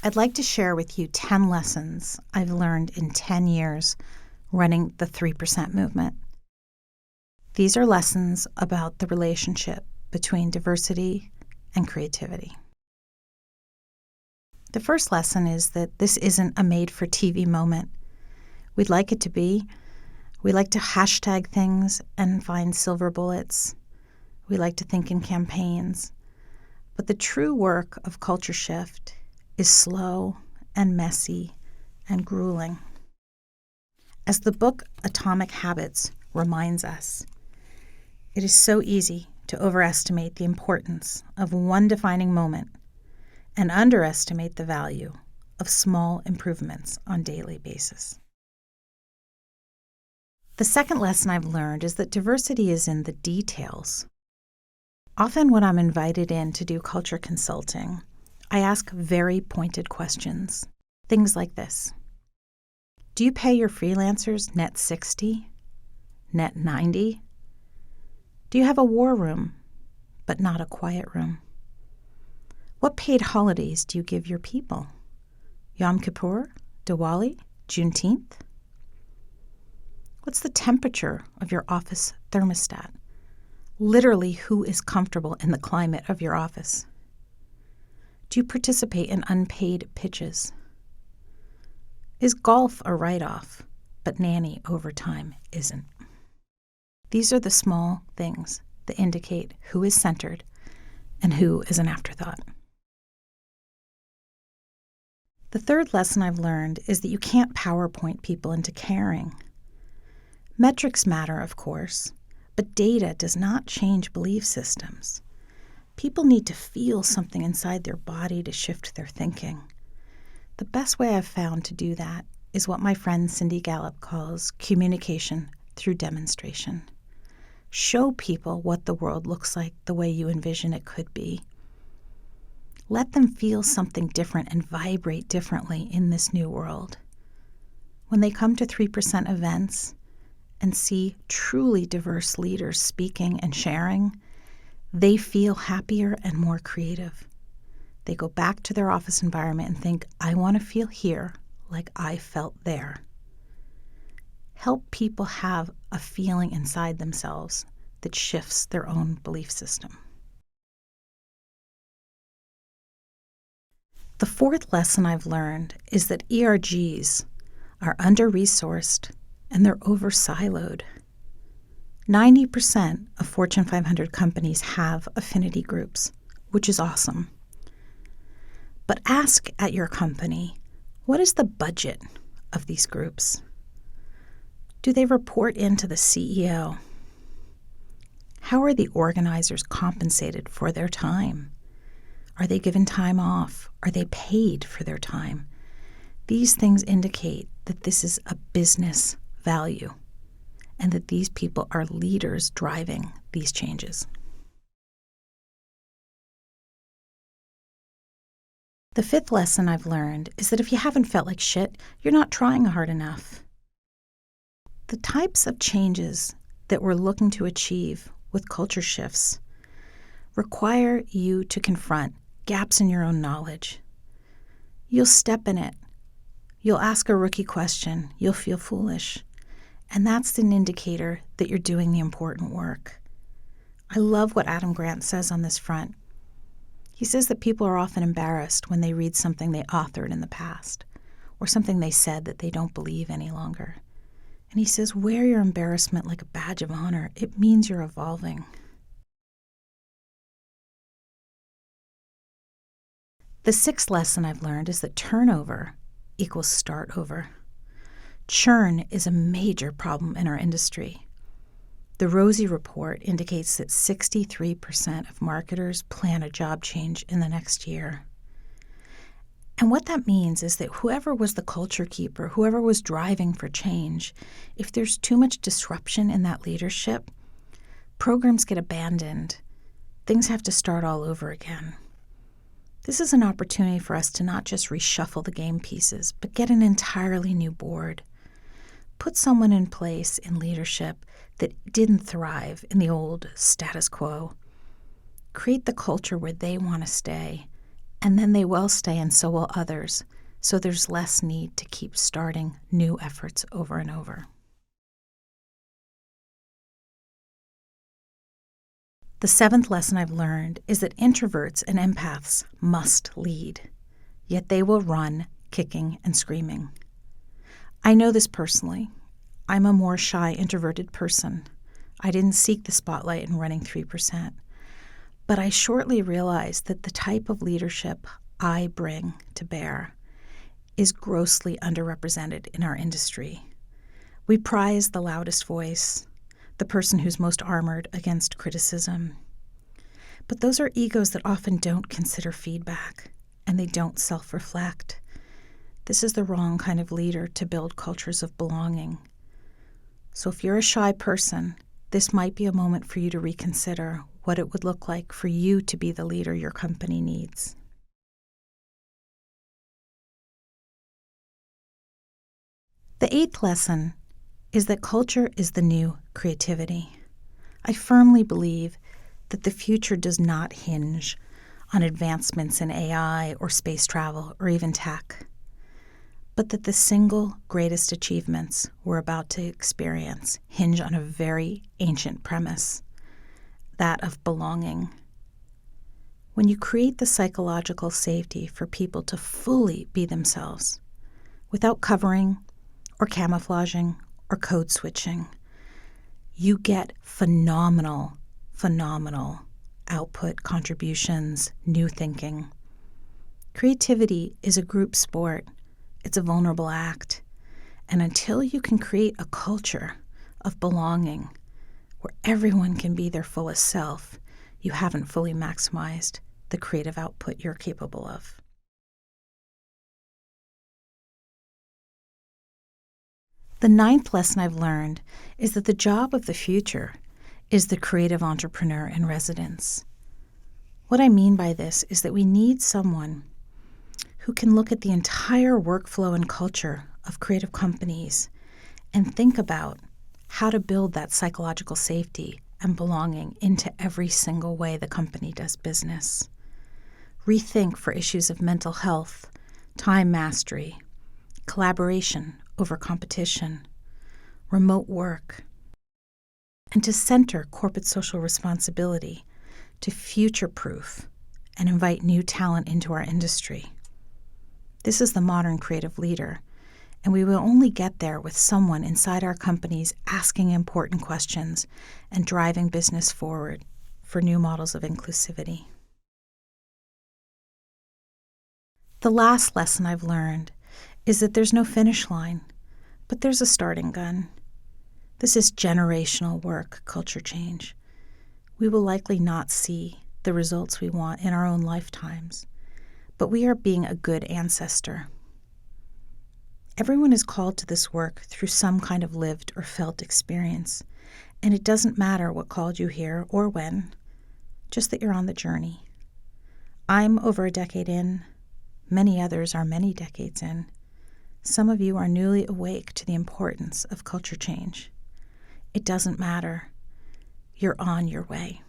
I'd like to share with you 10 lessons I've learned in 10 years running the 3% movement. These are lessons about the relationship between diversity and creativity. The first lesson is that this isn't a made-for-TV moment. We'd like it to be. We like to hashtag things and find silver bullets. We like to think in campaigns. But the true work of culture shift is slow and messy and grueling. As the book Atomic Habits reminds us, it is so easy to overestimate the importance of one defining moment and underestimate the value of small improvements on a daily basis. The second lesson I've learned is that diversity is in the details. Often when I'm invited in to do culture consulting, I ask very pointed questions. Things like this. Do you pay your freelancers net 60? Net 90? Do you have a war room, but not a quiet room? What paid holidays do you give your people? Yom Kippur? Diwali? Juneteenth? What's the temperature of your office thermostat? Literally, who is comfortable in the climate of your office? Do you participate in unpaid pitches? Is golf a write-off, but nanny overtime isn't? These are the small things that indicate who is centered and who is an afterthought. The third lesson I've learned is that you can't PowerPoint people into caring. Metrics matter, of course, but data does not change belief systems. People need to feel something inside their body to shift their thinking. The best way I've found to do that is what my friend Cindy Gallup calls communication through demonstration. Show people what the world looks like the way you envision it could be. Let them feel something different and vibrate differently in this new world. When they come to 3% events and see truly diverse leaders speaking and sharing, they feel happier and more creative. They go back to their office environment and think, I want to feel here like I felt there. Help people have a feeling inside themselves that shifts their own belief system. The fourth lesson I've learned is that ERGs are under-resourced and they're over-siloed. 90% of Fortune 500 companies have affinity groups, which is awesome. But ask at your company, what is the budget of these groups? Do they report into the CEO? How are the organizers compensated for their time? Are they given time off? Are they paid for their time? These things indicate that this is a business value and that these people are leaders driving these changes. The fifth lesson I've learned is that if you haven't felt like shit, you're not trying hard enough. The types of changes that we're looking to achieve with culture shifts require you to confront gaps in your own knowledge. You'll step in it. You'll ask a rookie question. You'll feel foolish. And that's an indicator that you're doing the important work. I love what Adam Grant says on this front. He says that people are often embarrassed when they read something they authored in the past or something they said that they don't believe any longer. And he says, wear your embarrassment like a badge of honor. It means you're evolving. The sixth lesson I've learned is that turnover equals start over. Churn is a major problem in our industry. The Rosie report indicates that 63% of marketers plan a job change in the next year. And what that means is that whoever was the culture keeper, whoever was driving for change, if there's too much disruption in that leadership, programs get abandoned. Things have to start all over again. This is an opportunity for us to not just reshuffle the game pieces, but get an entirely new board. Put someone in place in leadership that didn't thrive in the old status quo. Create the culture where they want to stay And then they will stay and so will others, so there's less need to keep starting new efforts over and over. The seventh lesson I've learned is that introverts and empaths must lead, yet they will run, kicking and screaming. I know this personally. I'm a more shy, introverted person. I didn't seek the spotlight in running 3%. But I shortly realized that the type of leadership I bring to bear is grossly underrepresented in our industry. We prize the loudest voice, the person who's most armored against criticism. But those are egos that often don't consider feedback, and they don't self-reflect. This is the wrong kind of leader to build cultures of belonging. So if you're a shy person, this might be a moment for you to reconsider what it would look like for you to be the leader your company needs. The eighth lesson is that culture is the new creativity. I firmly believe that the future does not hinge on advancements in AI or space travel or even tech, but that the single greatest achievements we're about to experience hinge on a very ancient premise, that of belonging. When you create the psychological safety for people to fully be themselves, without covering or camouflaging or code switching, you get phenomenal output, contributions, new thinking. Creativity is a group sport. It's a vulnerable act. And until you can create a culture of belonging where everyone can be their fullest self, you haven't fully maximized the creative output you're capable of. The ninth lesson I've learned is that the job of the future is the creative entrepreneur in residence. What I mean by this is that we need someone who can look at the entire workflow and culture of creative companies and think about how to build that psychological safety and belonging into every single way the company does business. Rethink for issues of mental health, time mastery, collaboration over competition, remote work, and to center corporate social responsibility to future-proof and invite new talent into our industry. This is the modern creative leader, and we will only get there with someone inside our companies asking important questions and driving business forward for new models of inclusivity. The last lesson I've learned is that there's no finish line, but there's a starting gun. This is generational work, culture change. We will likely not see the results we want in our own lifetimes, but we are being a good ancestor. Everyone is called to this work through some kind of lived or felt experience, and it doesn't matter what called you here or when, just that you're on the journey. I'm over a decade in. Many others are many decades in. Some of you are newly awake to the importance of culture change. It doesn't matter. You're on your way.